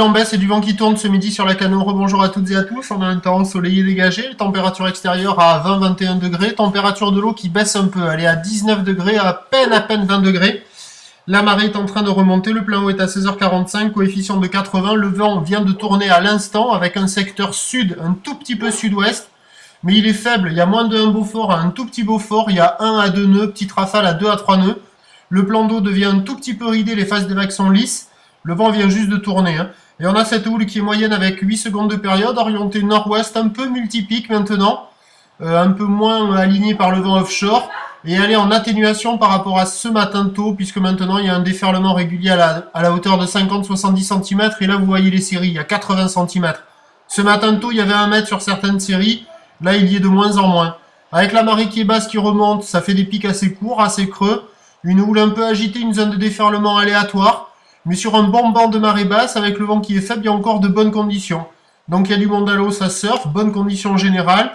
en baisse et du vent qui tourne ce midi sur la Canaux. Rebonjour à toutes et à tous. On a un temps ensoleillé dégagé. Température extérieure à 20-21 degrés. Température de l'eau qui baisse un peu. Elle est à 19 degrés, à peine 20 degrés. La marée est en train de remonter. Le plein eau est à 16h45, coefficient de 80. Le vent vient de tourner à l'instant avec un secteur sud, un tout petit peu sud-ouest. Mais il est faible. Il y a moins de 1 Beaufort à un tout petit Beaufort. Il y a 1 à 2 nœuds, petite rafale à 2 à 3 nœuds. Le plan d'eau devient un tout petit peu ridé. Les faces des vagues sont lisses. Le vent vient juste de tourner. Et on a cette houle qui est moyenne avec 8 secondes de période, orientée nord-ouest, un peu multipique maintenant, un peu moins alignée par le vent offshore, et elle est en atténuation par rapport à ce matin tôt, puisque maintenant il y a un déferlement régulier à la hauteur de 50-70 cm, et là vous voyez les séries, il y a 80 cm. Ce matin tôt, il y avait 1 mètre sur certaines séries, là il y est de moins en moins. Avec la marée qui est basse qui remonte, ça fait des pics assez courts, assez creux, une houle un peu agitée, une zone de déferlement aléatoire, mais sur un bon banc de marée basse, avec le vent qui est faible, il y a encore de bonnes conditions. Donc il y a du monde à l'eau, ça surfe, bonnes conditions générales.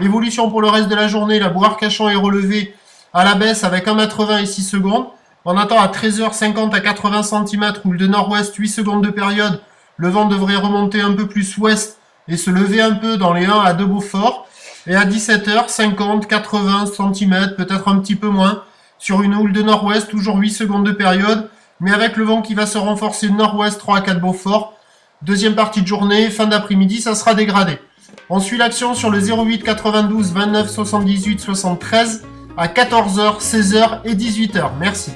Évolution pour le reste de la journée, la Bourg-Arcachon est relevée à la baisse avec 1,20 m et 6 secondes. On attend à 13h50 à 80 cm, houle de nord-ouest, 8 secondes de période. Le vent devrait remonter un peu plus ouest et se lever un peu dans les 1 à 2 Beaufort. Et à 17h50, 80 cm, peut-être un petit peu moins, sur une houle de nord-ouest, toujours 8 secondes de période. Mais avec le vent qui va se renforcer nord-ouest 3 à 4 Beaufort, deuxième partie de journée, fin d'après-midi, ça sera dégradé. On suit l'action sur le 08 92 29 78 73 à 14h, 16h et 18h. Merci.